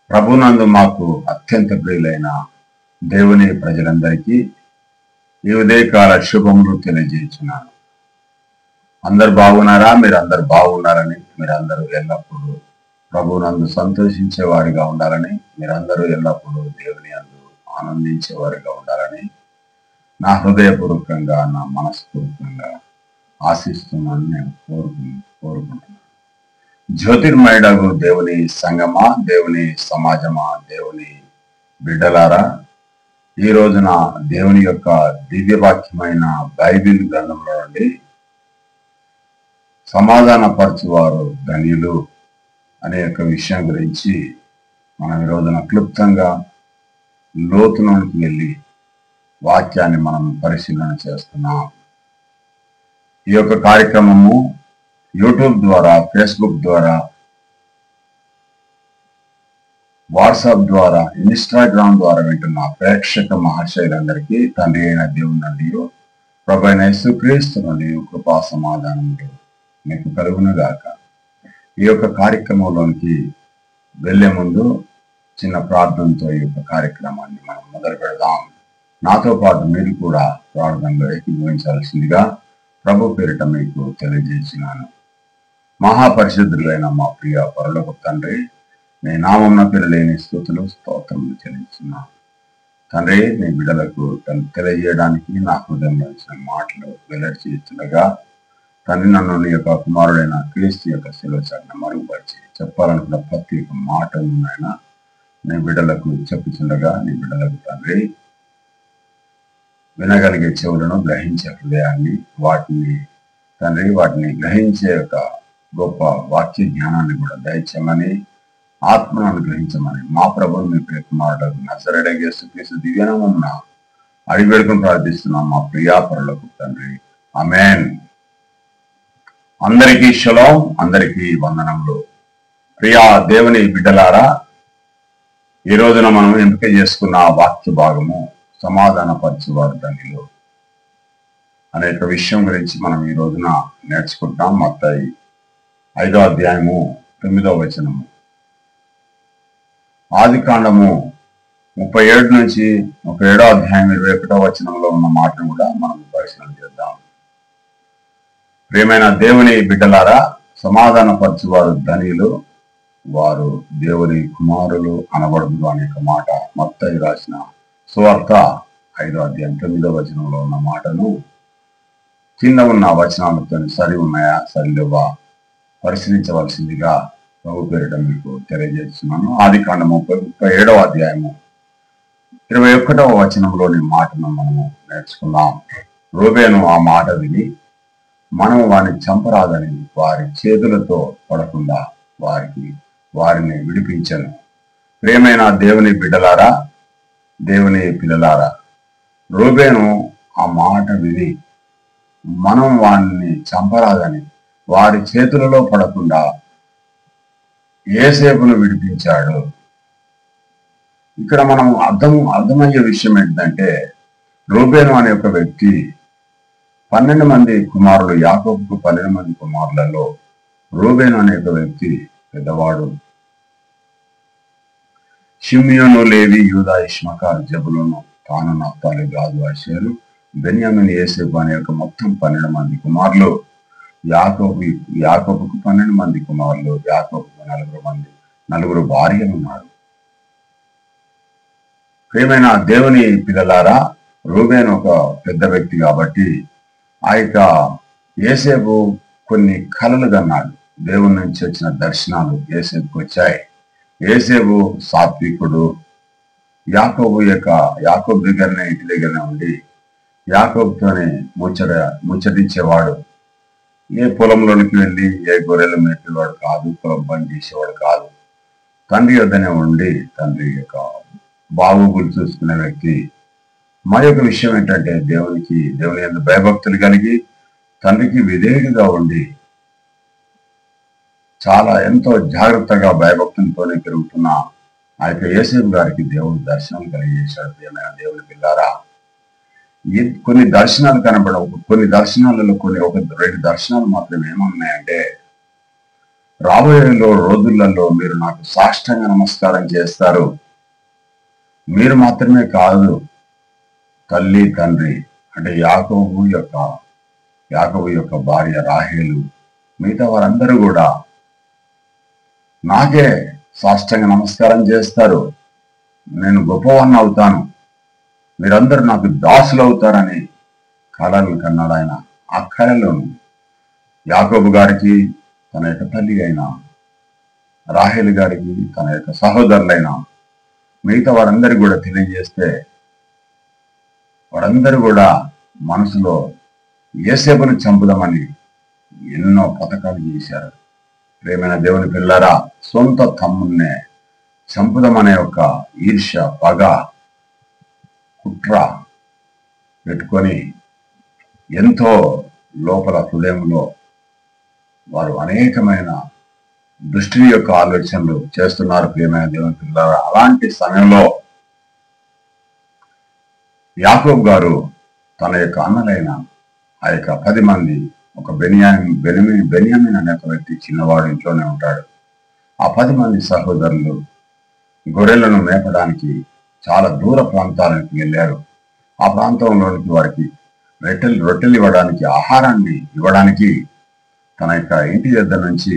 ప్రభునందు మాకు అత్యంత ప్రియులైన దేవుని ప్రజలందరికీ ఈ ఉదయకాల శుభములు తెలియజేస్తున్నాను. అందరు బాగున్నారా? మీరందరూ బాగున్నారని, మీరందరూ ఎల్లప్పుడూ ప్రభునందు సంతోషించే వారిగా ఉండాలని, మీరందరూ ఎల్లప్పుడూ దేవుని యందు ఆనందించే వారిగా ఉండాలని నా హృదయపూర్వకంగా, నా మనస్పూర్వకంగా ఆశిస్తున్నాను. నేను కోరుకుంటున్నాను. జ్యోతిర్మయుడగు దేవుని సంగమా, దేవుని సమాజమా, దేవుని బిడ్డలారా, ఈ రోజున దేవుని యొక్క దివ్యవాక్యమైన బైబిల్ గ్రంథంలో నుండి సమాధానపరచువారు ధన్యులు అనే యొక్క విషయం గురించి మనం ఈ రోజున క్లుప్తంగా లోతులోనికి వెళ్ళి వాక్యాన్ని మనం పరిశీలన చేస్తున్నాం. ఈ యొక్క కార్యక్రమము యూట్యూబ్ ద్వారా, ఫేస్బుక్ ద్వారా, వాట్సాప్ ద్వారా, ఇన్స్టాగ్రామ్ ద్వారా వింటున్న ప్రేక్షక మహాశయులందరికీ తండ్రి అయిన దేవుని నుండి, ప్రభు అయిన యేసుక్రీస్తు నుండి కృపా సమాధానములు మీకు కలుగునుగాక. ఈ యొక్క కార్యక్రమంలోనికి వెళ్లే ముందు చిన్న ప్రార్థనతో ఈ యొక్క కార్యక్రమాన్ని మనం మొదలు పెడదాం. నాతో పాటు మీరు కూడా ప్రార్థనలో ఏకీభవించాల్సిందిగా ప్రభు పేరిట మీకు తెలియజేసినాను. మహాపరిశుద్ధులైన మా ప్రియ పరలోక తండ్రి, నీ నామమున పేరులేని స్తుతులు స్తోత్రములు చెల్లిస్తున్నాను. తండ్రి, నీ బిడ్డలకు తెలియజేయడానికి నా హృదయంలో వచ్చిన మాటలు వెల్లడి చేస్తుండగా, తండ్రి, నన్ను నీ యొక్క కుమారుడైన క్రీస్తు యొక్క శిలువచాటును మరుగుపరిచి చెప్పాలనుకున్న ప్రతి ఒక్క మాటను ఆయన నీ బిడ్డలకు చెప్పుచుండగా, నీ బిడ్డలకు తండ్రి వినగలిగే చెవులను, గ్రహించే హృదయాన్ని, వాటిని గ్రహించే యొక్క గొప్ప వాక్య జ్ఞానాన్ని కూడా దయచేయమని, ఆత్మను అనుగ్రహించమని మా ప్రభువుని మీ ప్రియ కుమారుడు నజరేయుడైన యేసుక్రీస్తు దివ్యనామమున అడిగి వేడుకొని ప్రార్థిస్తున్నాం మా ప్రియా పరలోకపు తండ్రి. ఆమేన్. అందరికీ షలోం, అందరికీ వందనములు. ప్రియా దేవుని బిడ్డలారా, ఈ రోజున మనం ఎంపిక చేసుకున్న వాక్య భాగము సమాధానపరచువారు ధన్యులు అనేక విషయం గురించి మనం ఈ రోజున నేర్చుకుంటాం. మత్తయి 5వ అధ్యాయము 9వ వచనము, ఆది కాండము 37 నుంచి 37వ అధ్యాయం 21వ వచనంలో ఉన్న మాటను కూడా మనం పరిశీలన చేద్దాం. ప్రియమైన దేవుని బిడ్డలారా, సమాధానపరచువారు ధన్యులు, వారు దేవుని కుమారులు అనబడదు అనే మాట మత్తయి రాసిన సువార్త 5వ అధ్యాయం 9వ వచనంలో ఉన్న మాటను కింద ఉన్న వచనాలతో సరి ఉన్నాయా, సరిలేవా పరిశీలించవలసిందిగా ప్రభు పేరిట మీకు తెలియజేస్తున్నాను. ఆది కాండము 37వ అధ్యాయము 21వ వచనంలోని మాటను మనము నేర్చుకుందాం. రూబేను ఆ మాట విని మనం వారిని చంపరాదని వారి చేతులతో పడకుండా వారిని విడిపించను. ప్రియమైన దేవుని బిడ్డలారా, దేవుని పిల్లలారా, రూబేను ఆ మాట విని మనం వారిని చంపరాదని వారి చేతులలో పడకుండా యోసేపును విడిపించాడు. ఇక్కడ మనం అర్థమయ్యే విషయం ఏంటంటే, రూబేను అనే ఒక వ్యక్తి 12 మంది కుమారులు, యాకోబుకు 12 మంది కుమారులలో రూబేను అనే ఒక వ్యక్తి పెద్దవాడు. షిమ్యోను, లేవి, యూదా, ఇష్మాకారు, జబులూను, తాను, నఫ్తాలి, గాదు, ఆషేరు, బెన్యామీను, యోసేపు అనే ఒక మొత్తం 12 మంది కుమారులు. యాకోబుకు 12 మంది కుమారులు, యాకోబుకు 9 భార్యలు ఉన్నారు. ప్రియమైన దేవుని పిల్లలారా, రూబేను ఒక పెద్ద వ్యక్తి కాబట్టి ఆ యొక్క యోసేపు కొన్ని కలలు కన్నాడు. దేవుని నుంచి వచ్చిన దర్శనాలు యోసేపుకు వచ్చాయి. యోసేపు సాత్వికుడు. యాకోబు దగ్గరనే, ఇంటి దగ్గరనే ఉండి యాకోబుతోనే ముచ్చటించేవాడు. ఏ పొలంలోనికి వెళ్ళి ఏ గొర్రెలు మేపేవాడు కాదు, పొలం పని చేసేవాడు కాదు. తండ్రి వద్దనే ఉండి తండ్రి యొక్క బాగోగులు చూసుకునే వ్యక్తి. మరి ఒక విషయం ఏంటంటే, దేవుని యందు భయభక్తులు కలిగి తండ్రికి విధేయుడిగా ఉండి ఎంతో జాగ్రత్తగా భయభక్తులతోనే పెరుగుతున్న ఆ యొక్క యోసేపు గారికి దేవుడు దర్శనం కలిగజేశాడు. ప్రియమైన దేవుని పిల్లారా, కొన్ని దర్శనాలు కనబడవు. కొన్ని దర్శనాలలో 2 దర్శనాలు మాత్రమే ఏమన్నాయంటే, రాబోయే రోజులలో మీరు నాకు సాష్టాంగ నమస్కారం చేస్తారు. మీరు మాత్రమే కాదు, తల్లి తండ్రి అంటే యాకోబు యొక్క భార్య రాహేలు, మిగతా వారందరూ కూడా నాకే సాష్టాంగ నమస్కారం చేస్తారు. నేను గొప్పవాడిని అవుతాను, మీరందరూ నాకు దాసులు అవుతారని కలలు కన్నాడు ఆయన. ఆ కళలోను యాకోబు గారికి తన యొక్క తల్లి అయిన రాహేలు గారికి తన యొక్క సహోదరులైన మిగతా వారందరికీ కూడా తెలియజేస్తే వారందరూ కూడా మనసులో యోసేపును చంపుదామని ఎన్నో పథకాలు చేశారు. ప్రియమైన దేవుని పిల్లరా, సొంత తమ్మున్నే చంపుదామనే ఒక ఈర్ష్య, పగ, కుట్ర పెట్టుకొని ఎంతో లోపల హృదయంలో వారు అనేకమైన దృష్టి యొక్క ఆలోచనలు చేస్తున్నారు. ప్రియమైన దేవుని పిల్లరా, అలాంటి సమయంలో యాకోబు గారు తన యొక్క అన్నలైన ఆ యొక్క 10 మంది, ఒక బెన్యామిన్ అనే ఒక వ్యక్తి చిన్నవాడు ఇంట్లోనే ఉంటాడు. ఆ 10 మంది సహోదరులు గొర్రెలను మేపడానికి చాలా దూర ప్రాంతాలకు వెళ్ళారు. ఆ ప్రాంతంలోనికి వారికి రొట్టెలు ఇవ్వడానికి, ఆహారాన్ని ఇవ్వడానికి తన యొక్క ఇంటి దగ్గర నుంచి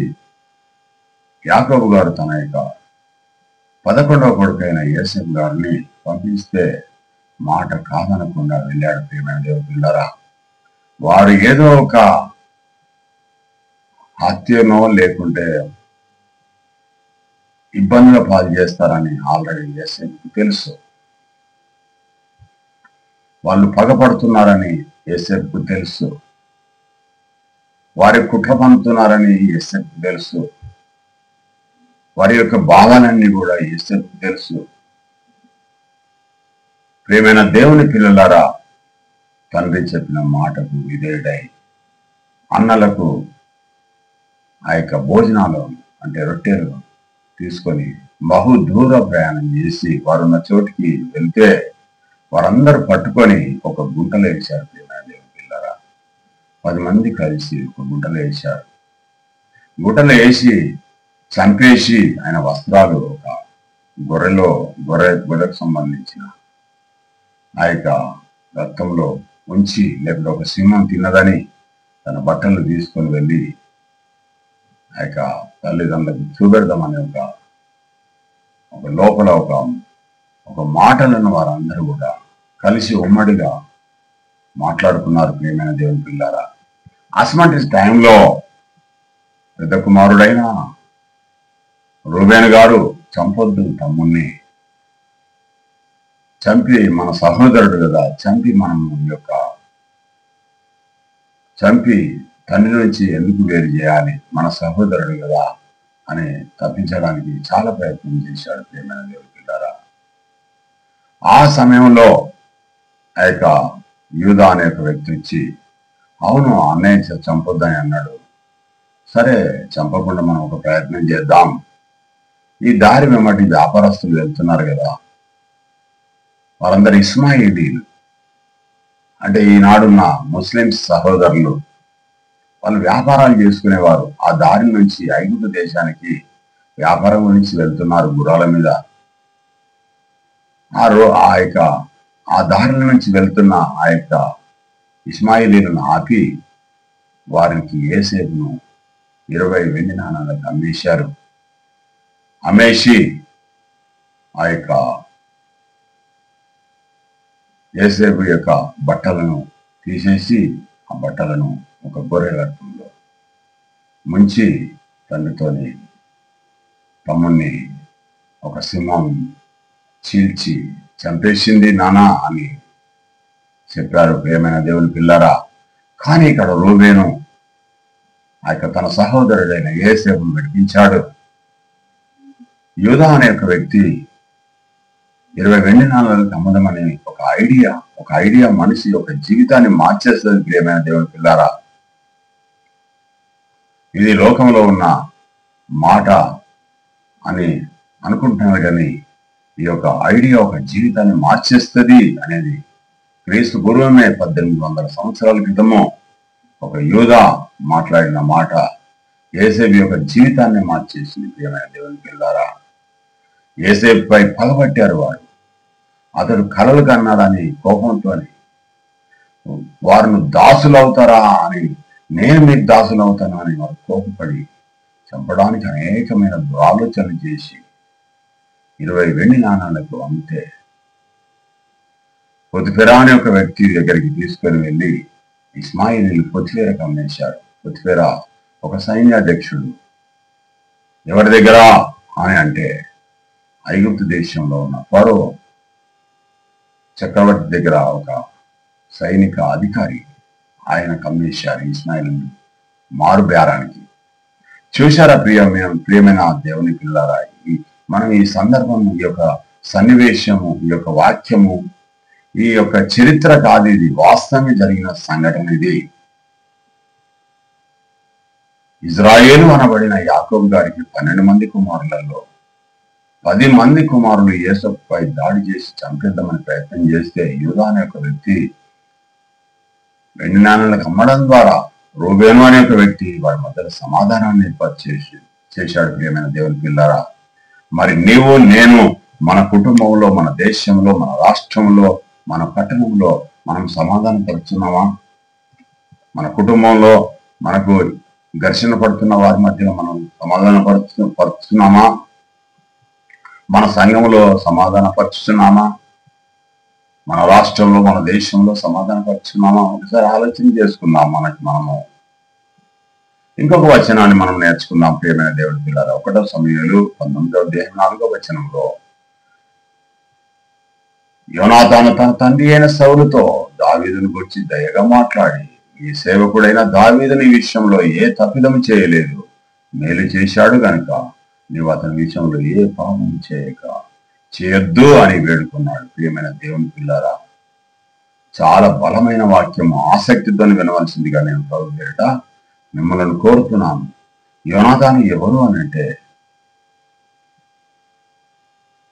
యాకోబు గారు తన యొక్క 11వ కొడుకైన యోసేపు గారిని పంపిస్తే మాట కాదనకుండా వెళ్ళాడు. ప్రియమైన దేవుని పిల్లరా, వారు ఏదో ఒక హత్యనో లేకుంటే ఇబ్బందుల పాలు చేస్తారని ఆల్రెడీ యోసేపుకు తెలుసు. వాళ్ళు పగపడుతున్నారని యోసేపుకు తెలుసు. వారి కుట్ర పంపుతున్నారని యోసేపుకు తెలుసు. వారి యొక్క భావాలన్నీ కూడా యోసేపుకు తెలుసు. ప్రియమైన దేవుని పిల్లలారా, తండ్రి చెప్పిన మాటకు విధేయుడై అన్నలకు ఆ యొక్క భోజనాలు అంటే రొట్టెలు తీసుకొని బహుదూర ప్రయాణం చేసి వారున్న చోటికి వెళ్తే వారందరూ పట్టుకొని ఒక గుంటలో వేశారు. ప్రియమైన దేవుని పిల్లరా, 10 మంది కలిసి ఒక గుంటలో వేశారు. గుంటలో వేసి చంపేసి ఆయన వస్త్రాలు ఒక గొర్రెకు సంబంధించిన ఆ యొక్క రక్తంలో ఉంచి, లేకపోతే ఒక సింహం తిన్నదని తన బట్టలు తీసుకొని వెళ్ళి ఆ యొక్క తల్లిదండ్రులకు చూపెడదామని ఒక లోపల ఒక మాటలను వారందరూ కూడా కలిసి ఉమ్మడిగా మాట్లాడుకున్నారు. ప్రియమైన దేవుని పిల్లారా, అటువంటి టైంలో పెద్ద కుమారుడైన రూబేను గారు చంపొద్దు తమ్ముణ్ణి, చంపి మన సహోదరుడు కదా, చంపి తండ్రి నుంచి ఎందుకు వేరు చేయాలి, మన సహోదరుడు కదా అని తప్పించడానికి చాలా ప్రయత్నం చేశాడు. ప్రియమైన దేవుని పిల్లారా, ఆ సమయంలో ఆ యొక్క యూదా అనే ఒక వ్యక్తి వచ్చి, అవును అన్నయ్య చంపొద్దని అన్నాడు, సరే చంపకుండా మనం ఒక ప్రయత్నం చేద్దాం, ఈ దారి వెంబడి వ్యాపారస్తులు వెళ్తున్నారు కదా, వారందరూ ఇస్మాయిలీలు అంటే ఈనాడున్న ముస్లిమ్స్ సహోదరులు, వాళ్ళు వ్యాపారాలు చేసుకునేవారు. ఆ దారి నుంచి ఐగుప్తు దేశానికి వ్యాపారం గురించి వెళ్తున్నారు గుర్రాల మీద. ఆ దారి నుంచి వెళ్తున్న ఆ యొక్క ఇస్మాయిలీలను ఆపి వారికి యోసేపును 20 వెండి నాణాలకు అమ్మేశారు. అమ్మేసి ఆ యొక్క యోసేపు యొక్క బట్టలను తీసేసి ఆ బట్టలను ఒక గొర్రె రక్తంలో ముంచి తండ్రితోని తమ్ముణ్ణి ఒక సింహం చీల్చి చంపేసింది నానా అని చెప్పారు. ప్రియమైన దేవుని పిల్లరా, కానీ ఇక్కడ రూబేను ఆ యొక్క తన సహోదరుడైన యోసేపును విడిపించాడు. యూదా అనే ఒక వ్యక్తి 20 వెండి నాణాలకు అమ్మదమని ఒక ఐడియా మనిషి యొక్క జీవితాన్ని మార్చేస్తుంది. ప్రియమైన దేవుని పిల్లారా, ఇది లోకంలో ఉన్న మాట అని అనుకుంటున్నాను, కానీ ఈ యొక్క ఐడియా ఒక జీవితాన్ని మార్చేస్తుంది అనేది క్రీస్తు పూర్వమే 1800 సంవత్సరాల క్రితము ఒక యూదా మాట్లాడిన మాట యేసేపు యొక్క జీవితాన్ని మార్చేసింది. ప్రియమైన దేవుని పిల్లారా, యేసేపుపై పగబట్టారు వారు. అతడు కలలు కన్నాడని కోపంతో వారిని దాసులు అవుతారా అని, నేను మీకు దాసులు అవుతాను అని వారు కోపపడి చంపడానికి అనేకమైన ఆలోచనలు చేసి 20 వెండి నాణాలకు అమ్మితే పొతిఫెరా అనే ఒక వ్యక్తి దగ్గరికి తీసుకొని వెళ్ళి ఇస్మాయిలీలు పొతిఫెరాకు అమ్మేశారు. పొతిఫెరా ఒక సైన్యాధ్యక్షుడు. ఎవరి దగ్గర అని అంటే ఐగుప్తు దేశంలో ఉన్న ఫరో చక్రవర్తి దగ్గర ఒక సైనిక అధికారి, ఆయన కమ్మేశారు ఇస్మాయిలీలు మారు బేరానికి. చూశారా ప్రియమైన దేవుని పిల్లారా, మనం ఈ సందర్భం, ఈ యొక్క సన్నివేశము, ఈ యొక్క వాక్యము, ఈ యొక్క చరిత్ర కాదు, ఇది వాస్తవంగా జరిగిన సంఘటన. ఇది ఇజ్రాయేలు అనబడిన యాకోబు గారికి 12 మంది కుమారులలో 10 మంది కుమారులు యేసపుపై దాడి చేసి చంపేద్దామని ప్రయత్నం చేస్తే యూదా అనే ఒక వ్యక్తి వెండి నాణాలకు అమ్మడం ద్వారా రూబేను అనే ఒక వ్యక్తి వారి మధ్యలో సమాధానాన్ని ఏర్పాటు చేశాడు. ప్రియమైన దేవుని పిల్లారా, మరి నీవు నేను మన కుటుంబంలో, మన దేశంలో, మన రాష్ట్రంలో, మన పట్టణంలో మనం సమాధానం పరుస్తున్నామా? మన కుటుంబంలో మనకు ఘర్షణ పడుతున్న వారి మధ్యలో మనం సమాధాన పరుస్తున్నామా? మన సంఘంలో సమాధాన పరుచుతున్నామా? మన రాష్ట్రంలో, మన దేశంలో సమాధాన పరుచున్నామా? ఒకసారి ఆలోచన చేసుకుందాం. మనము ఇంకొక వచనాన్ని మనం నేర్చుకుందాం. ప్రియమైన దేవుడి పిల్లలు, 1 సమూయేలు 19:4 వచనంలో యోనాతాను తన తండ్రి అయిన సౌలుతో దావీదును గురించి దయగా మాట్లాడి, ఈ సేవకుడైన దావీదుని విషయంలో ఏ తప్పిదము చేయలేదు, మేలు చేశాడు గనుక నీవు అతని విషయంలో ఏ పాపం చేయొద్దు అని వేడుకున్నాడు. ప్రియమైన దేవుని పిల్లారా, చాలా బలమైన వాక్యము, ఆసక్తితో వినవలసిందిగా నేను ప్రభు పేరిట మిమ్మల్ని కోరుతున్నాను. యోనాతాను ఎవరు అని అంటే,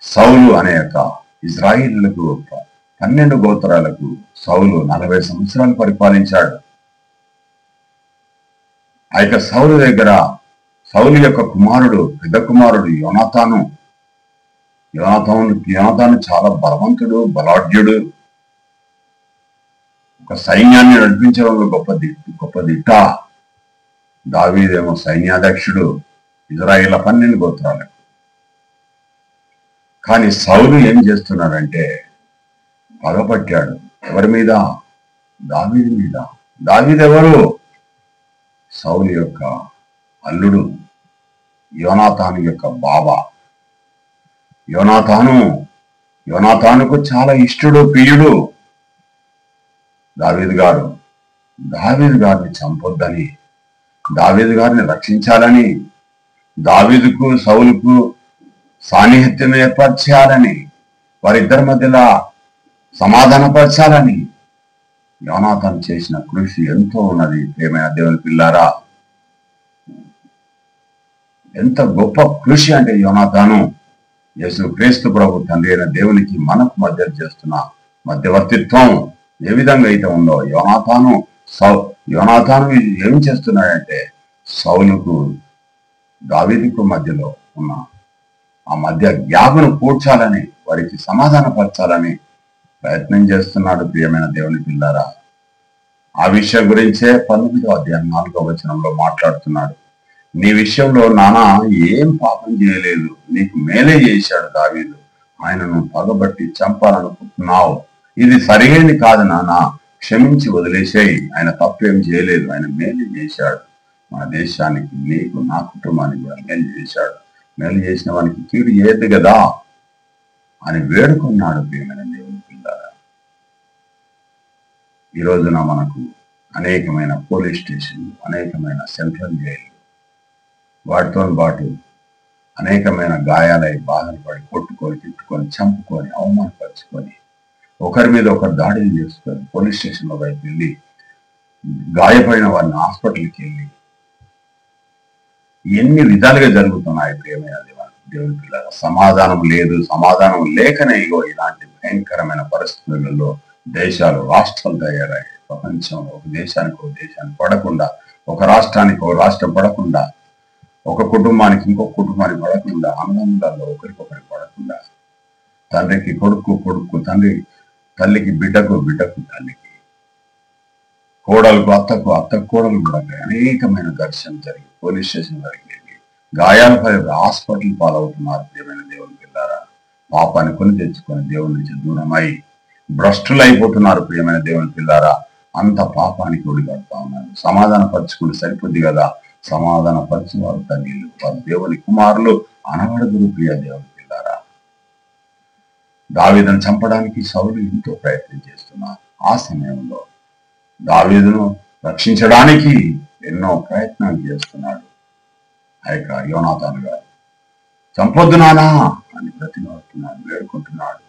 సౌలు అనే యొక్క ఇజ్రాయిలులకు 12 గోత్రాలకు సౌలు 40 సంవత్సరాలు పరిపాలించాడు. ఆ యొక్క సౌలు యొక్క కుమారుడు, పెద్ద కుమారుడు యోనాతాను చాలా బలవంతుడు, బలాఢ్యుడు, ఒక సైన్యాన్ని నడిపించడంలో గొప్ప దిట్ట. దావీదేమో సైన్యాధ్యక్షుడు ఇజ్రాయిల్ 12 గోత్రాలకు. కానీ సౌలు ఏం చేస్తున్నాడంటే పగపట్టాడు. ఎవరి మీద? దావీదు మీద. దావీదు ఎవరు? సౌలు యొక్క అల్లుడు, యోనాతాను యొక్క బావ. యోనాతానుకు చాలా ఇష్టడు, ప్రియుడు దావీదు గారిని చంపొద్దని, దావీదు గారిని రక్షించాలని, దావీదుకు సౌలుకు సాన్నిహిత్యం ఏర్పాటు చేయాలని, వారిద్దరి మధ్యలో సమాధానపరచాలని యోనాతాను చేసిన కృషి ఎంతో ఉన్నది. ప్రియమైన దేవుని పిల్లారా, ఎంత గొప్ప కృషి అంటే యోనాతాను యేసు క్రీస్తు ప్రభు తండ్రి అయిన దేవునికి మనకు మధ్య చేస్తున్న మధ్యవర్తిత్వం ఏ విధంగా అయితే ఉందో, యోనాతాను ఏం చేస్తున్నాడంటే సౌలుకు దావీదుకు మధ్యలో ఉన్న ఆ మధ్య గ్యాప్ను పూడ్చాలని, వారికి సమాధాన పరచాలని ప్రయత్నం చేస్తున్నాడు. ప్రియమైన దేవుని పిల్లారా, ఆ విషయం గురించే 19వ అధ్యాయం 4వ వచనంలో మాట్లాడుతున్నాడు. నీ విషయంలో నానా ఏం పాపం చేయలేదు, నీకు మేలే చేశాడు దావీదు, ఆయనను పగబట్టి చంపాలనుకుంటున్నావు, ఇది సరైనది కాదు నానా, క్షమించి వదిలేసేయి, ఆయన తప్పేం చేయలేదు, ఆయన మేలు చేశాడు, మన దేశానికి, నీకు, నా కుటుంబానికి కూడా మేలు చేశాడు, మేలు చేసిన వానికి కీడు చేయదు కదా అని వేడుకున్నాడు. ప్రియమైన దేవుని పిల్లారా, ఈ రోజున మనకు అనేకమైన పోలీస్ స్టేషన్లు, అనేకమైన సెంట్రల్ జైలు, వాటితో పాటు అనేకమైన గాయాలై బాధలు పడి కొట్టుకొని, తిట్టుకొని, చంపుకొని, అవమానపరుచుకొని, ఒకరి మీద ఒకరు దాడులు చేసుకొని పోలీస్ స్టేషన్లో వైపు వెళ్ళి గాయపడిన వారిని హాస్పిటల్కి వెళ్ళి ఎన్ని విధాలుగా జరుగుతున్నాయి. ప్రియమైన దేవుని పిల్లల, సమాధానం లేదు. సమాధానం లేకనే ఇగో ఇలాంటి భయంకరమైన పరిస్థితులలో దేశాలు, రాష్ట్రాలు తయారయ్యాయి. ప్రపంచంలో ఒక దేశానికి పడకుండా, ఒక రాష్ట్రానికి ఒక రాష్ట్రం పడకుండా ఒక కుటుంబానికి ఇంకొక కుటుంబానికి పడకుండా, అన్నదమ్ములలో ఒకరికొకరికి పడకుండా, తండ్రికి కొడుకు, కొడుకు తండ్రి, తల్లికి బిడ్డకు, బిడ్డకు తల్లికి, కోడలకు అత్తకు, అత్తకు కోడలు కూడా అనేకమైన ఘర్షణ జరిగి పోలీస్ స్టేషన్ జరిగేది, గాయాల పై హాస్పిటల్ పాలవుతున్నారు. ప్రియమైన దేవుని పిల్లారా, పాపాన్ని కొని తెచ్చుకొని దేవుని నుంచి దూరమై భ్రష్టులు అయిపోతున్నారు. ప్రియమైన దేవుని పిల్లారా, అంత పాపానికి ఒడిగడుతా ఉన్నారు. సమాధాన పరుచుకుంటే సరిపోద్ది కదా. సమాధాన పరచు వారు తల్లిలు, వారు దేవుని కుమారులు అనబడదురు. ప్రియ దేవుని పిల్లారా, దావీదును చంపడానికి సౌలు ఎంతో ప్రయత్నం చేస్తున్నారు. ఆ సమయంలో దావీదును రక్షించడానికి ఎన్నో ప్రయత్నాలు చేస్తున్నాడు ఆ యొక్క యోనాతాను గారు. చంపొద్దు నానా అని ప్రతిమాడుతున్నాడు, వేడుకుంటున్నాడు,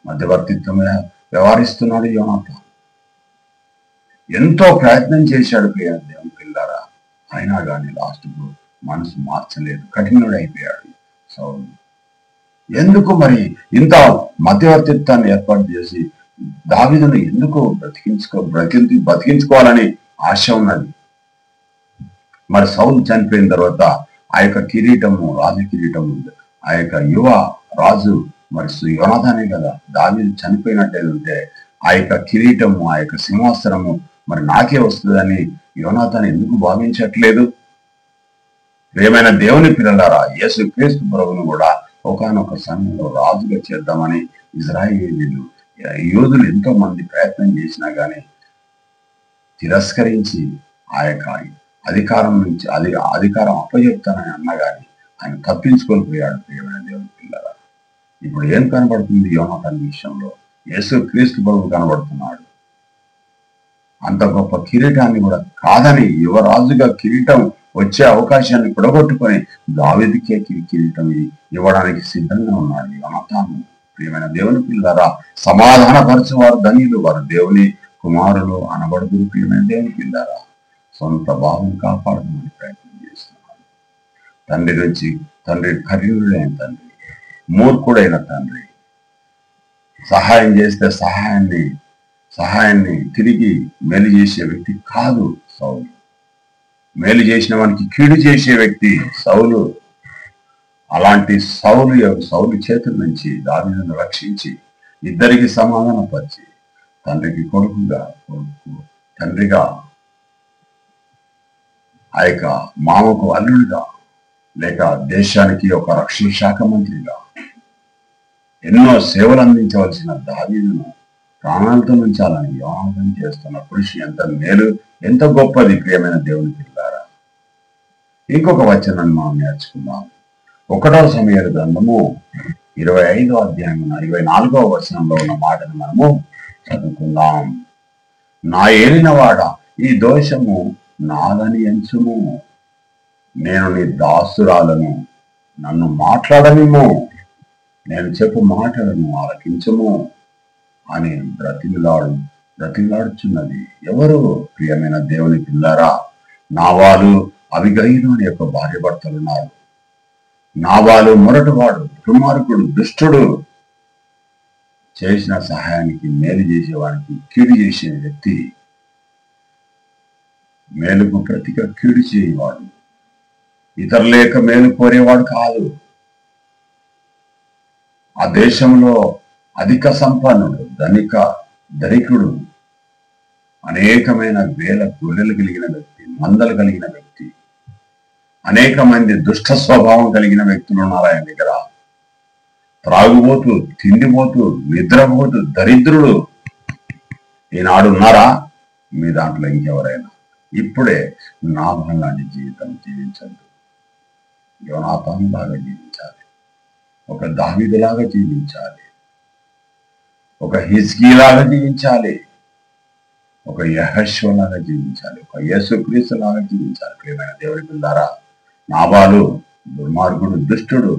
మధ్యవర్తిత్వమే వ్యవహరిస్తున్నాడు యోనాతాను. ఎంతో ప్రయత్నం చేశాడు ప్రియ దేవుని పిల్లారా, అయినా కానీ లాస్ట్కు మనసు మార్చలేదు, కఠినుడు అయిపోయాడు సౌలు. ఎందుకు మరి ఇంత మధ్యవర్తిత్వాన్ని ఏర్పాటు చేసి దావీదును ఎందుకు బతికించుకోవాలని ఆశ ఉన్నది. మరి సౌలు చనిపోయిన తర్వాత ఆ యొక్క కిరీటము, రాజు కిరీటము, ఆ యొక్క యువ రాజు మరి యోనాతానే కదా. దావీదు చనిపోయినట్టే ఉంటే ఆ యొక్క కిరీటము, ఆ యొక్క సింహాసనము మరి నాకే వస్తుందని యోనాతాను ఎందుకు భావించట్లేదు? ప్రియమైన దేవుని పిల్లలారా, యేసు క్రీస్తు ప్రభువును కూడా ఒకానొక సమయంలో రాజుగా చేద్దామని ఇజ్రాయేలీలు, యోధులు ఎంతో మంది ప్రయత్నం చేసినా గానీ తిరస్కరించి ఆ యొక్క అధికారం నుంచి అధికారం అప్పచెప్తానని అన్నా గానీ ఆయన తప్పించుకొని పోయాడు. ప్రియమైన దేవుని పిల్లలారా, ఇప్పుడు ఏం కనబడుతుంది యోనాతాను విషయంలో? యేసు క్రీస్తు ప్రభువు కనబడుతున్నాడు. అంత గొప్ప కిరీటాన్ని కూడా కాదని యువరాజుగా కిరీటం వచ్చే అవకాశాన్ని పొడగొట్టుకొని దావీదుకే కిరీటం ఇవ్వడానికి సిద్ధంగా ఉన్నాడు యోనాతాను. ప్రియమైన దేవుని పిల్లలారా, సమాధాన పరచు వారు ధన్యులు, వారు దేవుని కుమారులు అనబడుదురు. ప్రియమైన దేవుని పిల్లలారా, సొంత బాబుని కాపాడమని ప్రయత్నం చేస్తున్నారు. తండ్రి నుంచి కఠినుడైన తండ్రి, మూర్ఖుడైన తండ్రి, సహాయం చేస్తే సహాయాన్ని తిరిగి మేలు చేసే వ్యక్తి కాదు సౌలు. మేలు చేసిన వానికి కీడు చేసే వ్యక్తి సౌలు. అలాంటి సౌలు చేతుల నుంచి దావీదును రక్షించి ఇద్దరికి సమాధానపరిచి, తండ్రికి కొడుకుగా, కొడుకు తండ్రిగా, ఆ యొక్క మామకు అల్లుడిగా, లేక దేశానికి ఒక రక్షణ శాఖ మంత్రిగా ఎన్నో సేవలు అందించవలసిన దావీదును ప్రాణాలతో ఉంచాలని యోనాతాను చేస్తున్న కృషి ఎంత మేలు, ఎంత గొప్పది. ప్రియమైన దేవుని పిల్లారా, ఇంకొక వచనాన్ని మనం నేర్చుకుందాం. 1వ సమూయేలు గ్రంథము 25వ అధ్యాయం 24వ వచనంలో ఉన్న మాటను మనము చదువుకుందాం. నా ఏలినవాడ, ఈ దోషము నాదని ఎంచుము, నేను నీ దాసురాలను, నన్ను మాట్లాడనిమ్ము, నేను చెప్పు మాటలను ఆలకించము అని బ్రతిమలాడుచున్నది ఎవరు? ప్రియమైన దేవుని పిల్లారా, నాబాలు, అబిగయీలు అనే యొక్క భార్య భర్తలు ఉన్నారు. నాబాలు మొరటివాడు, దుర్మార్గుడు, దుష్టుడు. చేసిన సహాయానికి మేలు చేసేవాడికి కీడు చేసే వ్యక్తి, మేలుకు ప్రతిగా కీడు చేయవాడు, ఇతరులేక మేలు కోరేవాడు కాదు. ఆ దేశంలో అధిక సంపన్నుడు, ధనికుడు, అనేకమైన వేల గొర్రెలు కలిగిన వ్యక్తి, మందలు కలిగిన వ్యక్తి, అనేక మంది దుష్ట స్వభావం కలిగిన వ్యక్తులు ఉన్నారు ఆయన దగ్గర. త్రాగుబోతు, తిండిపోతూ, నిద్రపోతూ, దరిద్రుడు ఈనాడు ఉన్నారా మీ దాంట్లో? ఇంకెవరైనా? ఇప్పుడే నాబాలు లాంటి జీవితం జీవించద్దు. యోనాతాను లాగా జీవించాలి, ఒక దావీదులాగా జీవించాలి, ఒక హిజ్కీలాగా జీవించాలి, ఒక యెహోషువలాగా జీవించాలి, ఒక యేసుక్రీస్తు లాగా జీవించాలి. ప్రియమైన దేవుడి పిల్లారా, నాబాలు దుర్మార్గుడు, దుష్టుడు,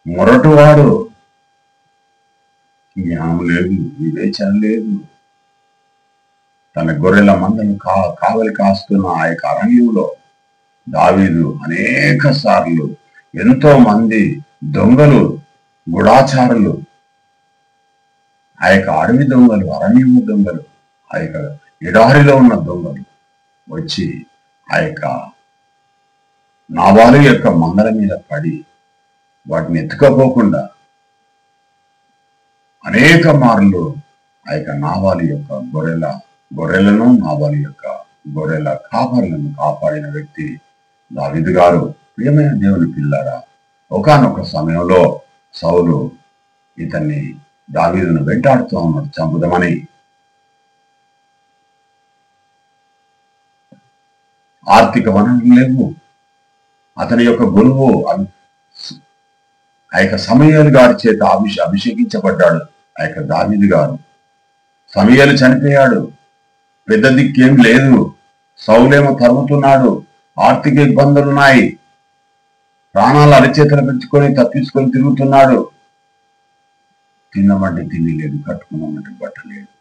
మొరటువాడు, జ్ఞానం లేదు, వివేచన లేదు. తన గొర్రెల మందను కావలి కాస్తున్న ఆ యొక్క అరణ్యంలో దావీదు అనేక సార్లు ఎంతో మంది దొంగలు, గుడాచారులు, ఆ యొక్క అడవి దొంగలు, అరణ్యము దొంగలు, ఆ యొక్క ఎడారిలో ఉన్న దొంగలు వచ్చి ఆ యొక్క నాబాలు యొక్క మందల మీద పడి వాటిని ఎత్తుకపోకుండా అనేక మార్లు ఆ యొక్క నాబాలు యొక్క గొర్రెలను నాబాలు యొక్క గొర్రెల కాపరులను కాపాడిన వ్యక్తి దావీదు గారు. ప్రియమైన దేవుని పిల్లారా, ఒకానొక సమయంలో సౌలు ఇతన్ని దావీదును వెంటాడుతూ ఉన్నాడు చంపుదామని. ఆర్థిక వనరులు లేవు. అతని యొక్క గురువు ఆ యొక్క సమూయేలు గారి చేత అభిషేకించబడ్డాడు ఆ యొక్క దావీదు గారు. సమూయేలు చనిపోయాడు. పెద్ద దిక్కేం లేదు. సౌలేమో తరుగుతున్నాడు. ఆర్థిక ఇబ్బందులున్నాయి. ప్రాణాలు అరిచేతలు పెంచుకొని తప్పించుకొని తిరుగుతున్నాడు. తిన్నమంటే తిండి లేదు, కట్టుకున్నామంటే బట్ట లేదు.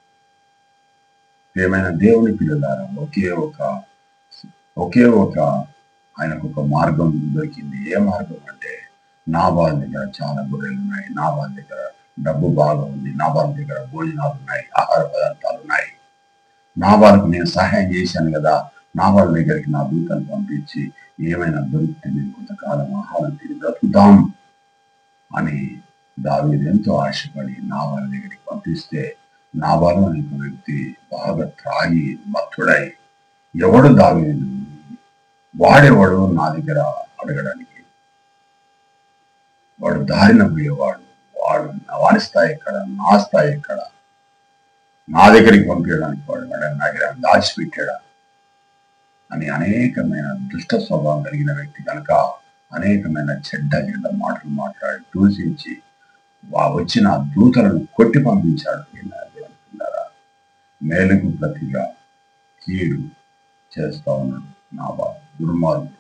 ఏమైనా దేవుని పిల్లలారా, ఒకే ఒక ఆయనకు ఒక మార్గం దొరికింది. ఏ మార్గం అంటే, నాబాల్ దగ్గర చాలా గొర్రెలు ఉన్నాయి, నాబాల్ దగ్గర డబ్బు బాగా ఉంది, నాబాల్ దగ్గర భోజనాలు ఉన్నాయి, ఆహార పదార్థాలు ఉన్నాయి. నాబాల్కు నేను సహాయం చేశాను కదా, నాబాల్ దగ్గరికి నా దూతను పంపించి ఏమైనా దొరికితే నేను కొంతకాలం ఆహారం తిని బ్రతుకుతాం అని దావీదు ఎంతో ఆశపడి నాబాల్ దగ్గరికి పంపిస్తే, నాబాలు అనే ఒక వ్యక్తి బాగా త్రాగి మత్తుడై, ఎవడు దావీదు, వాడెవడు నా దగ్గర అడగడానికి, వాడు దారిన పోయేవాడు, వాడి స్థాయి ఎక్కడ, నా స్థాయి ఎక్కడ, నా దగ్గరికి పంపించడానికి వాడు నా దగ్గర దాచిపెట్టాడా అని అనేకమైన దుష్ట స్వభావం కలిగిన వ్యక్తి కనుక అనేకమైన చెడ్డ మాటలు మాట్లాడి దూషించి వచ్చిన దూతలను కొట్టి పంపించాడు. మేలుకు ప్రతిగా కీడు చేస్తా ఉన్నాడు నాబాలు. దుర్మార్గుడు,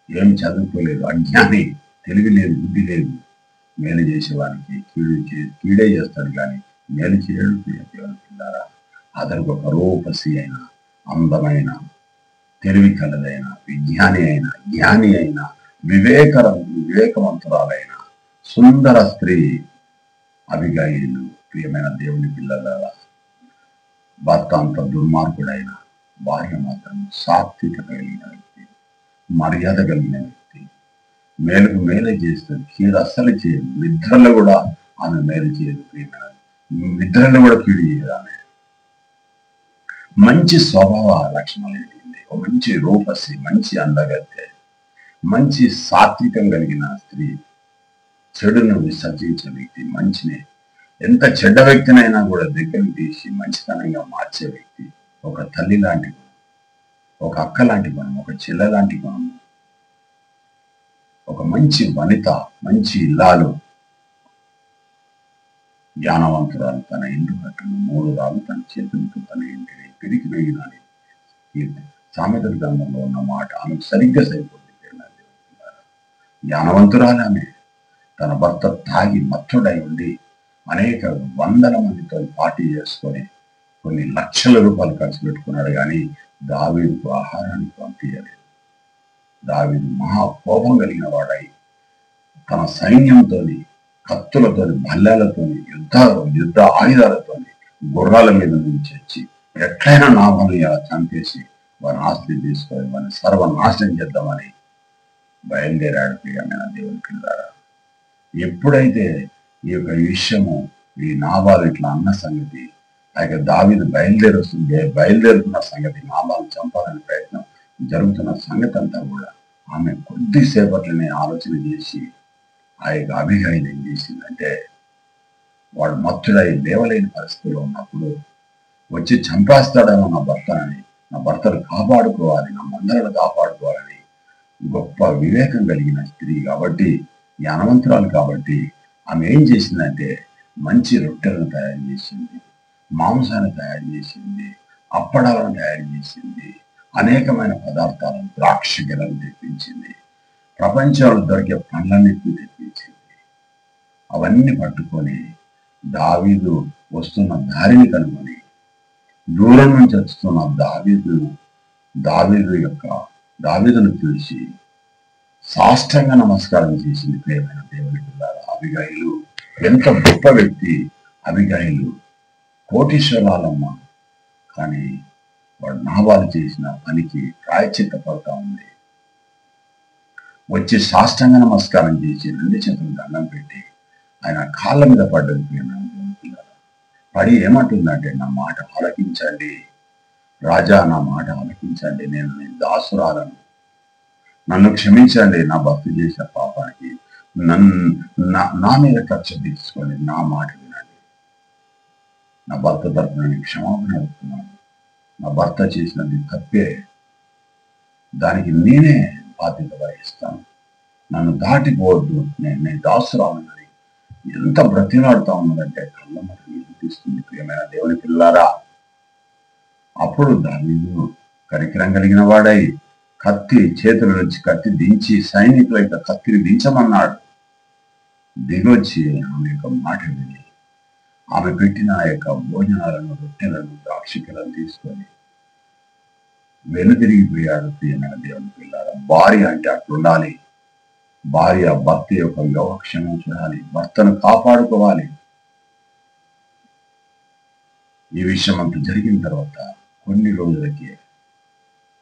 ఏం చదువుకోలేదు, అజ్ఞాని, తెలివి లేదు, బుద్ధి లేదు. మేలు చేసేవానికి కీడే చేస్తాడు కానీ మేలు చేయడు. దేవునికిన్నారా, అతనికి ఒక రూపసి అయిన, అందమైన, తెలివి కలదైన, విజ్ఞాని అయిన, జ్ఞాని అయిన, వివేకవంతురాలైన సుందర స్త్రీ అబిగయీలు. ప్రియమైన దేవుని పిల్లలారా, భర్త అంత దుర్మార్గుడైన భార్య మాత్రం సాత్విక కలిగిన వ్యక్తి, మర్యాద కలిగిన వ్యక్తి, మేలుకు మేలే చేస్తుంది, కీడు అస్సలు చేయదు. నిద్రలో కూడా ఆమె మేలు చేయదు. ప్రియమైన నిద్రలో కూడా కీడు చేయదు. ఆమె మంచి స్వభావ లక్షణాలు ఏంటి, ఒక మంచి రూపసి, మంచి అందగత్తె, మంచి సాత్వికం కలిగిన స్త్రీ, చెడును విసర్జించే వ్యక్తి, మంచిని ఎంత చెడ్డ వ్యక్తినైనా కూడా దగ్గరికి తీసి మంచితనంగా మార్చే వ్యక్తి, ఒక తల్లి లాంటి గుణం, ఒక అక్క లాంటి గుణం, ఒక చెల్ల లాంటి గుణం, ఒక మంచి వనిత, మంచి ఇల్లాలు, జ్ఞానవంతురాలు, తన ఇంటి కట్టును 3 రాళ్ళు తన చేతులతో తన ఇంటిని తిరిగి వేయడానికి సామెతల గ్రంథంలో ఉన్న మాట ఆమెకు సరిగ్గా సరిపోతుంది. జ్ఞానవంతురాలు ఆమె. తన భర్త తాగి మత్తుడై ఉండి అనేక వందల మందితో పార్టీ చేసుకొని కొన్ని లక్షల రూపాయలు ఖర్చు పెట్టుకున్నాడు కానీ దావీదుకు ఆహారానికి పంపించలేదు. దావీదు మహాకోపం కలిగిన వాడై తన సైన్యంతోని, కత్తులతోని, భల్లాలతోని, యుద్ధ ఆయుధాలతోని గుర్రాల మీద నుంచి వచ్చి ఎట్లయినా నాభాన్ని అలా చంపేసి వారిని ఆస్తి తీసుకొని వారిని సర్వనాశనం చేద్దామని బయలుదేరాడు. ప్రియమైన దేవుని పిల్లారా, ఎప్పుడైతే ఈ యొక్క విషయము ఈ నాబాలు ఇట్లా అన్న సంగతి, ఆ యొక్క దావీదు బయలుదేరుతున్న సంగతి, నాబాలు చంపాలని ప్రయత్నం జరుగుతున్న సంగతి అంతా కూడా ఆమె కొద్దిసేపట్లోనే ఆలోచన చేసి ఆ యొక్క అబిగయీలు ఏం చేసిందంటే, వాడు మత్తుడై లేవలేని పరిస్థితిలో ఉన్నప్పుడు వచ్చి చంపేస్తాడేమో నా భర్తను కాపాడుకోవాలి, నా మందలను కాపాడుకోవాలని గొప్ప వివేకం కలిగిన స్త్రీ కాబట్టి, జ్ఞానవంతురాలు కాబట్టి ఆమె ఏం చేసిందంటే మంచి రొట్టెలను తయారు చేసింది, మాంసాన్ని తయారు చేసింది, అప్పడాలను తయారు చేసింది, అనేకమైన పదార్థాలను, ద్రాక్ష గెలను తెప్పించింది, ప్రపంచంలో దొరికే పండ్లన్నిటిని తెప్పించింది. అవన్నీ పట్టుకొని దావీదు వస్తున్న దారిని కనుగొని దూరం నుంచి వస్తున్న దావీదును చూసి సాష్టంగా నమస్కారం చేసింది. ప్రియమైన దేవుని పిల్లారా, అబిగయీలు ఎంత గొప్ప వ్యక్తి. అబిగయీలు కోటీశ్వరాలమ్మ, కానీ వాడు నాబాలు చేసిన పనికి ప్రాయశ్చిత్త పడతా ఉంది. వచ్చి సాష్టాంగ నమస్కారం చేసి 2 చేతులు దండం పెట్టి ఆయన కాళ్ళ మీద పడ్డది. ప్రియమైన దేవుని పిల్లలారా, పడి ఏమంటుందంటే, నా మాట ఆలకించండి రాజా, నా మాట ఆలకించండి, నేను నీ దాసురాలను, నన్ను క్షమించండి, నా భర్త చేసిన పాపానికి నా మీద కక్ష తీసుకోండి, నా మాట వినండి, నా భర్త తరపున నేను క్షమాపణ అడుగుతున్నాను, నా భర్త చేసినది తప్పే, దానికి నేనే బాధ్యత వహిస్తాను, నన్ను దాటిపోవద్దు, నేను దాసురాలని ఎంత బ్రతిలాడుతా ఉన్నదంటే కళ్ళ మనకు వినిపిస్తుంది. ప్రియమైన దేవుని పిల్లారా, అప్పుడు దావీదు కనికరం కలిగిన వాడై కత్తి చేతుల నుంచి కత్తి దించి సైనికుల యొక్క కత్తిని దించమన్నాడు. దిగొచ్చి ఆమె యొక్క మాట విని ఆమె పెట్టిన ఆ యొక్క భోజనాలను, రొట్టెలను, ద్రాక్షికలను తీసుకొని వెనుదిరిగిపోయాడు. ప్రియమైన దేవుని పిల్లారా, భార్య అంటే అట్లుండాలి. భార్య భర్త యొక్క యోగక్షేమం చూడాలి, భర్తను కాపాడుకోవాలి. ఈ విషయం అంతా జరిగిన తర్వాత కొన్ని రోజులకి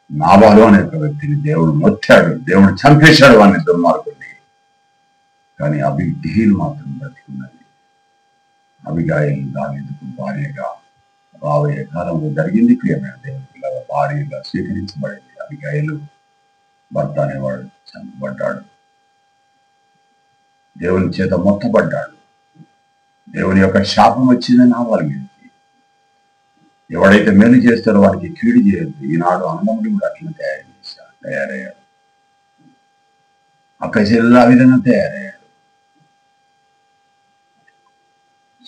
నాబాలు అనే ఒక వ్యక్తిని దేవుడు మొత్తాడు, దేవుడు చంపేశాడు వాడిని, దుర్మార్గుడిని. కానీ అబిగయీలు మాత్రం బ్రతికున్నది. అబిగయీలు దావీదుకు భార్యగా రాబోయే కాలంలో జరిగింది. ప్రియమైన దేవుని పిల్లల భార్యగా స్వీకరించబడింది. అబిగయీలు భర్త అనేవాడు చంపబడ్డాడు, దేవుని చేత మొత్తబడ్డాడు. దేవుని యొక్క శాపం వచ్చిందని నాబాలు మీద. ఎవడైతే మేలు చేస్తారో వాడికి కీడు చేయొద్దు. ఈనాడు అన్నదమ్ముడు కూడా అట్లా తయారయ్యాడు. అక్క చెల్లెలు ఆ విధంగా తయారయ్యాడు.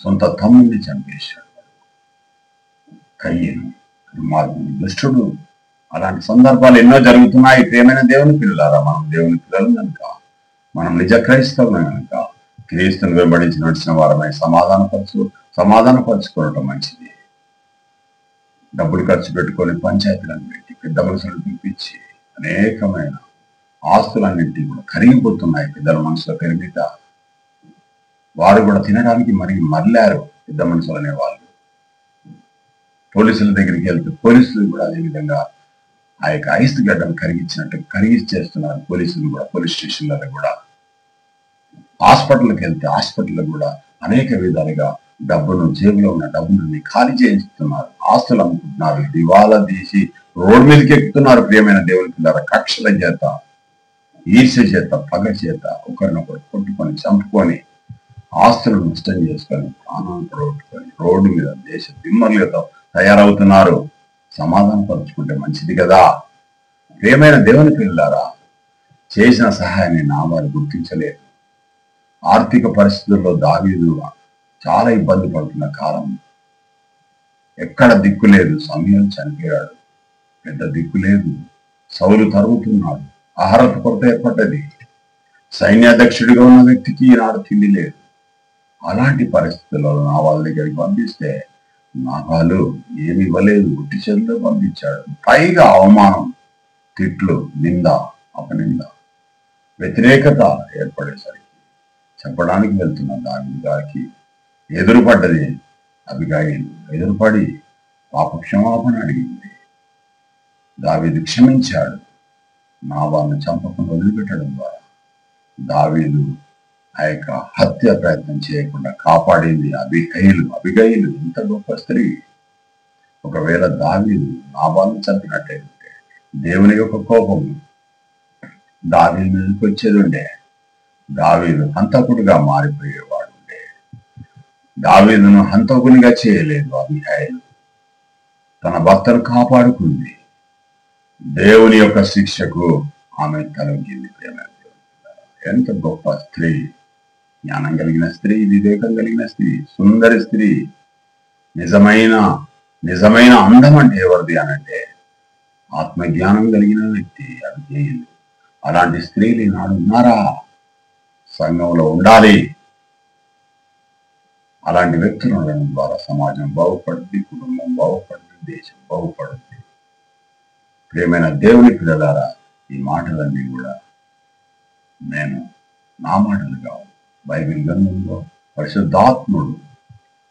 సొంత తమ్ముడిని చంపేశాడు కయ్యను, దుర్మార్గుడు, దుష్టుడు. అలాంటి సందర్భాలు ఎన్నో జరుగుతున్నాయి. ప్రియమైన దేవుని పిల్లలారా, మనం దేవుని పిల్లలు కనుక, మనం నిజ క్రైస్తవులు కనుక, క్రీస్తుని వెంబడించి నడిచిన వారమై సమాధానపరచుకోవడం మంచిది. డబ్బులు ఖర్చు పెట్టుకొని పంచాయతీలను పెట్టి పెద్ద మనుషులను పిలిపించి అనేకమైన ఆస్తులన్నింటినీ కూడా కరిగిపోతున్నాయి. పెద్దల మనసులో పెరిగిత వారు కూడా తినడానికి మరలారు. పెద్ద మనుషులు అనేవాళ్ళు పోలీసుల దగ్గరికి వెళ్తే పోలీసులు కూడా అదేవిధంగా ఆ యొక్క ఐస్ గడ్డను కరిగిచ్చేస్తున్నారు. పోలీసులు కూడా పోలీస్ స్టేషన్లలో కూడా, హాస్పిటల్కి వెళ్తే హాస్పిటల్లో కూడా అనేక విధాలుగా డబ్బును, జేబులో ఉన్న డబ్బును ఖాళీ చేయిస్తున్నారు, ఆస్తులు అమ్ముకుంటున్నారు, దివాలా తీసి రోడ్డు మీదకి ఎక్కుతున్నారు. ప్రియమైన దేవుని పిల్లల కక్షల చేత, ఈర్ష్య చేత, పగ చేత ఒకరినొకరు కొట్టుకొని చంపుకొని ఆస్తులను నష్టం చేసుకొని ప్రాణాలను పోగొట్టుకొని రోడ్డు మీద దేశ దిమ్మర్లతో తయారవుతున్నారు. సమాధానం పరుచుకుంటే మంచిది కదా. ప్రియమైన దేవుని పిల్లారా, చేసిన సహాయాన్ని నాబాలు గుర్తించలేదు. ఆర్థిక పరిస్థితుల్లో దావీదు చాలా ఇబ్బంది పడుతున్న కాలం, ఎక్కడ దిక్కు లేదు. సమూయేలు చనిపోయాడు, పెద్ద దిక్కు లేదు. సౌలు తరుగుతున్నాడు, ఆహారత కొరత ఏర్పడ్డది. సైన్యాధ్యక్షుడిగా ఉన్న వ్యక్తికి ఈనాడు తిండి లేదు. అలాంటి పరిస్థితుల్లో నాబాలు దగ్గరికి పంపిస్తే నాబాలు ఏమి ఇవ్వలేదు, ఉట్టి చేతిలో పంపించాడు. పైగా అవమానం, తిట్లు, నింద, అపనింద, వ్యతిరేకత ఏర్పడేసరికి చెప్పడానికి వెళ్తున్న దావీదు గారికి ఎదురుపడ్డది అబిగయీలు. ఎదురుపడి పాప క్షమాపణ అడిగింది. దావీదు క్షమించాడు. నాబాలును చంపకుండా వదిలిపెట్టడం ద్వారా దావీదు ఆ యొక్క హత్య ప్రయత్నం చేయకుండా కాపాడింది అబిగయీలు. అబిగయీలు ఎంత గొప్ప స్త్రీ. ఒకవేళ దావీదు నాబాలును చంపినట్టయితే దేవుని యొక్క కోపం దావీదు మీదకి వచ్చేది ఉండే. దావీదు హంతకుడిగా మారిపోయేవాడు. దావీదును హంతకునిగా చేయలేదు అబిగయీలు. తన భర్తను కాపాడుకుంది. దేవుని యొక్క శిక్షకు ఆమె తలొగ్గింది. ఎంత గొప్ప స్త్రీ, జ్ఞానం కలిగిన స్త్రీ, వివేకం కలిగిన స్త్రీ, సుందరి స్త్రీ. నిజమైన అందం అంటే ఎవరిది అనంటే ఆత్మజ్ఞానం కలిగిన వ్యక్తి అబిగయీలు. అలాంటి స్త్రీలు ఈనాడు ఉన్నారా? సంఘంలో ఉండాలి. అలాంటి వ్యక్తులు ఉండడం ద్వారా సమాజం బాగుపడుతుంది, కుటుంబం బాగుపడుతుంది, దేశం బాగుపడుతుంది. ప్రియమైన దేవుని పిల్లలారా, ఈ మాటలన్నీ కూడా నేను నా మాటలు కావు, బైబిల్ గ్రంథంలో పరిశుద్ధాత్ముడు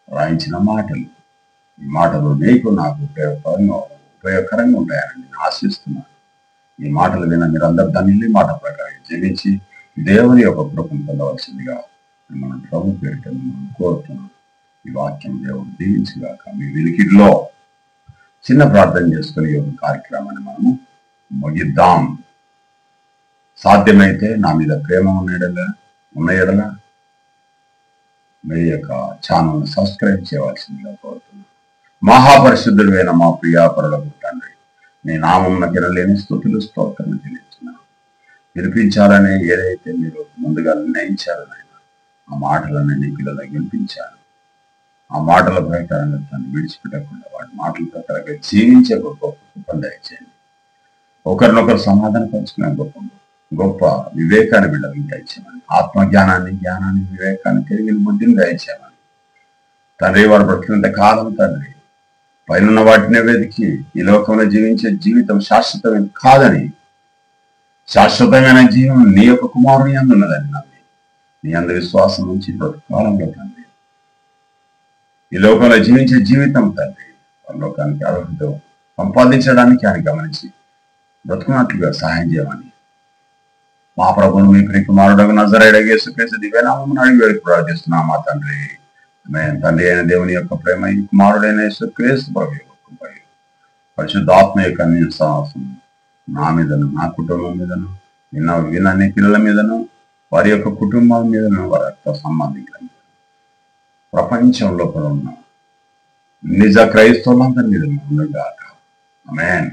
రాయించిన మాటలు. ఈ మాటలు నీకు నాకు ఉపయోగకరంగా ఉంటాయని నేను ఆశిస్తున్నాను. ఈ మాటలు విన్న మీరందరూ దాన్ని మాట ప్రకారం జీవించి దేవుని యొక్క కృపను పొందవలసిందిగా మనం ప్రభు పేరిట మిమ్మల్ని కోరుతున్నాం. ఈ వాక్యం దేవుడు దీవించుగాక. మీ వినికిడిలో చిన్న ప్రార్థన చేసుకుని ఈ కార్యక్రమాన్ని మనము ముగిద్దాం. సాధ్యమైతే నా మీద ప్రేమ ఉన్న ఎడల మీ యొక్క ఛానల్ సబ్స్క్రైబ్ చేయవలసిందిగా కోరుతున్నాను. మహాపరిశుద్ధుడైన మా ప్రియాపరులకు తండ్రి, మీ నామమున కిరలేని స్తుతులు స్తోత్రం చెల్లించున్నాను. వినిపించాలని ఏదైతే మీరు ముందుగా నిర్ణయించారో నాయన, ఆ మాటలను నీ పిల్లలకు వినిపించాను. ఆ మాటల ప్రకారంగా తను విడిచిపెట్టకుండా వాటి మాటల ప్రకారంగా జీవించే గొప్ప దయచేయండి. ఒకరినొకరు సమాధాన పరుచుకునే గొప్ప వివేకాన్ని బిడ్డలకు దయచేయమని, జ్ఞానాన్ని వివేకాన్ని తెలివిని బుద్ధిని దయచేయమని తండ్రి. వారు బ్రతికినంత కాలం తండ్రి పైన వాటినే వెతికి ఈ లోకంలో జీవించే జీవితం శాశ్వతమైన కాదని, శాశ్వతమైన జీవం నీ యొక్క కుమారుని అందున్నదని నమ్మి నీ అందు విశ్వాసం నుంచి బ్రతకాలంలో తండ్రి ఈ లోకంలో జీవించే జీవితం తండ్రి పరలోకానికి అర్హత సంపాదించడానికి అని గమనించి బ్రతుకున్నట్లుగా సహాయం చేయమని మా ప్రభువును మీ ప్రియ కుమారుడు నజరేయుడైన యేసుక్రీస్తు దివ్యనామమున అడిగి వేడుకు ప్రార్థిస్తున్నాం మా తండ్రి. ఆమేన్. తండ్రి అయిన దేవుని యొక్క ప్రేమ, ఈ కుమారుడైన యేసుక్రీస్తు ప్రభువు యొక్క కృప, పరిశుద్ధాత్మ యొక్క అన్యోన్య సహవాసం నా మీదను, నా కుటుంబం మీదను, విన్న పిల్లల మీదను, వారి యొక్క కుటుంబాల మీదను, వారి యొక్క సంబంధికుల మీద, ప్రపంచంలో కూడా ఉన్న నిజ క్రైస్తవులందరి మీద ఉండగాక. ఆమేన్.